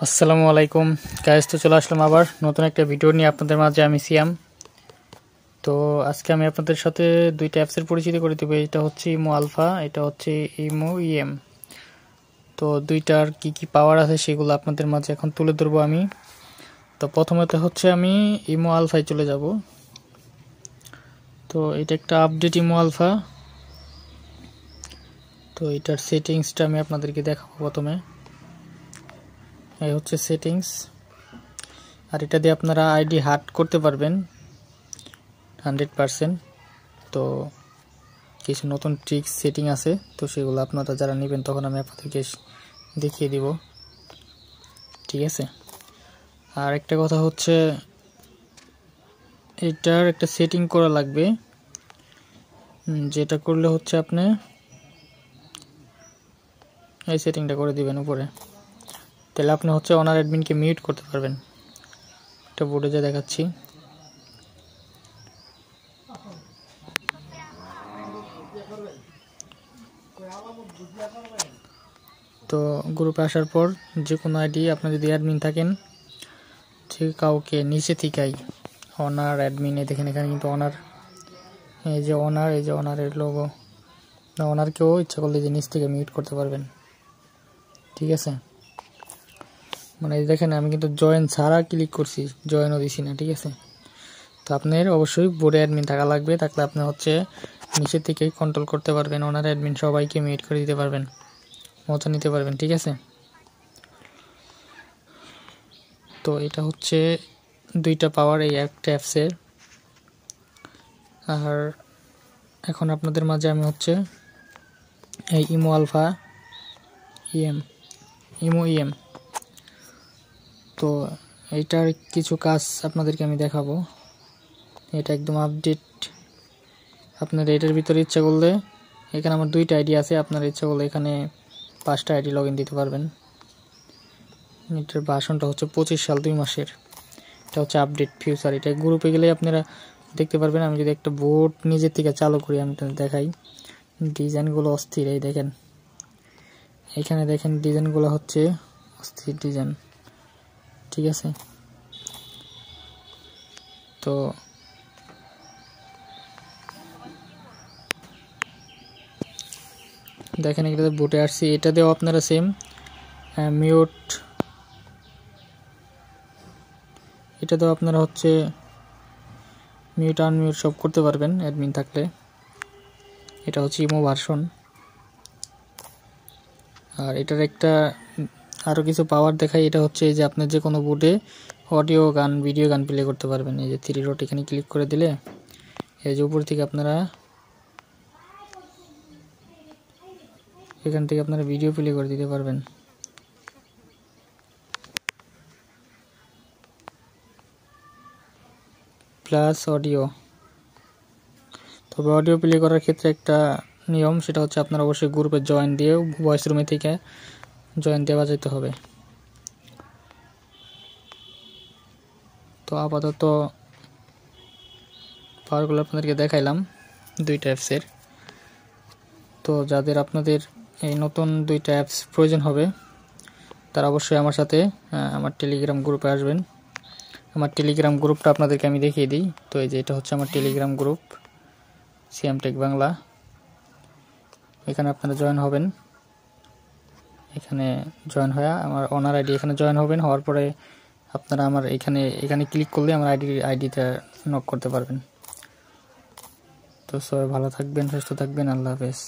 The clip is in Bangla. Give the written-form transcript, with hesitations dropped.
আসসালামু আলাইকুম গাইস, তো চলে আসলাম আবার নতুন একটা ভিডিও নিয়ে আপনাদের মাঝে। আমি সিয়াম। তো আজকে আমি আপনাদের সাথে দুইটা অ্যাপসের পরিচিতি করে দেব। এটা হচ্ছে ইমো আলফা, এটা হচ্ছে ইমো ইএম। তো দুইটার কি কি পাওয়ার আছে সেগুলো আপনাদের মাঝে এখন তুলে ধরবো আমি। তো প্রথমত হচ্ছে আমি ইমো আলফায় চলে যাব। তো এটা একটা আপডেট ইমো আলফা। তো এটার সেটিংসটা আমি আপনাদেরকে দেখাবো। প্রথমে এই হচ্ছে সেটিংস, আর এটা দিয়ে আপনারা আইডি হার্ড করতে পারবেন 100%। তো কিছু নতুন ট্রিক্স সেটিং আছে, তো সেগুলো আপনারা যারা নেবেন তখন আমি আপনাদেরকে দেখিয়ে দিব, ঠিক আছে। আর একটা কথা হচ্ছে এটার একটা সেটিং করা লাগবে, যেটা করলে হচ্ছে আপনি এই সেটিংটা করে দিবেন উপরে, তাহলে আপনি হচ্ছে অনার অ্যাডমিনকে মিউট করতে পারবেন। এটা বোর্ডে যা দেখাচ্ছি। তো গ্রুপে আসার পর যে কোনো আইডি আপনি যদি অ্যাডমিন থাকেন, ঠিক কাউকে নিচে থেকেই অনার অ্যাডমিন, দেখেন এখানে কিন্তু অনার, এই যে অনারের লোগো, অনারকেও ইচ্ছা করলে যে নিচ থেকে মিউট করতে পারবেন, ঠিক আছে। মানে দেখেন আমি কিন্তু জয়েন ছাড়া ক্লিক করছি, জয়েনও দিছি না, ঠিক আছে। তো আপনার অবশ্যই বোর্ডে অ্যাডমিন থাকা লাগবে, থাকলে আপনি হচ্ছে নিচের থেকেই কন্ট্রোল করতে পারবেন, অনার অ্যাডমিন সবাইকে মিউট করে দিতে পারবেন, মজা নিতে পারবেন, ঠিক আছে। তো এটা হচ্ছে দুইটা পাওয়ার এই একটা অ্যাপসের। আর এখন আপনাদের মাঝে আমি হচ্ছে এই ইমো আলফা ইমো ইএম, তো এইটার কিছু কাজ আপনাদেরকে আমি দেখাবো। এটা একদম আপডেট। আপনারা এটার ভিতরে ইচ্ছা করলে, এখানে আমার দুইটা আইডি আছে, আপনার ইচ্ছা করলে এখানে 5টা আইডি লগ ইন দিতে পারবেন। এটার ভার্সনটা হচ্ছে 25 সাল 2 মাসের। এটা হচ্ছে আপডেট ফিউচার। এটা গ্রুপে গেলে আপনারা দেখতে পারবেন। আমি যদি একটা বোর্ড নিজের থেকে চালু করি, আমি দেখাই, ডিজাইনগুলো অস্থির। এই দেখেন, এখানে দেখেন ডিজাইনগুলো হচ্ছে অস্থির ডিজাইন, ঠিক আছে। তো দেখেন এটাতে বোটে আসছি, এটাতেও আপনারা সেম মিউট, এটাতেও আপনারা হচ্ছে মিউট আনমিউট সব করতে পারবেন অ্যাডমিন থাকলে। এটা হচ্ছে ইমো ভার্সন। আর এটার একটা আরও কিছু পাওয়ার দেখাই, এটা হচ্ছে যে আপনার যে কোনো বোর্ডে অডিও গান ভিডিও গান প্লে করতে পারবেন। এই যে 3 ডট এখানে ক্লিক করে দিলে এই যে উপর থেকে আপনারা এখান থেকে আপনারা ভিডিও প্লে করে দিতে পারবেন, প্লাস অডিও। তবে অডিও প্লে করার ক্ষেত্রে একটা নিয়ম, সেটা হচ্ছে আপনারা অবশ্যই গ্রুপে জয়েন দিয়ে ভয়েস রুমে থেকে জয়েন দেওয়া যেতে হবে। তো আপাতত পাওয়ারগুলো আপনাদেরকে দেখাইলাম দুইটা অ্যাপসের। তো যাদের আপনাদের এই নতুন দুইটা অ্যাপস প্রয়োজন হবে, তারা অবশ্যই আমার সাথে আমার টেলিগ্রাম গ্রুপে আসবেন। আমার টেলিগ্রাম গ্রুপটা আপনাদেরকে আমি দেখিয়ে দিই। তো এই যে এটা হচ্ছে আমার টেলিগ্রাম গ্রুপ, সিয়াম টেক বাংলা। এখানে আপনারা জয়েন হবেন, এখানে জয়েন হয়ে আমার অনার আইডি এখানে জয়েন হবেন। হওয়ার পরে আপনারা আমার এখানে ক্লিক করলে আমার আইডিটা নক করতে পারবেন। তো সবাই ভালো থাকবেন, সুস্থ থাকবেন, আল্লাহ হাফেজ।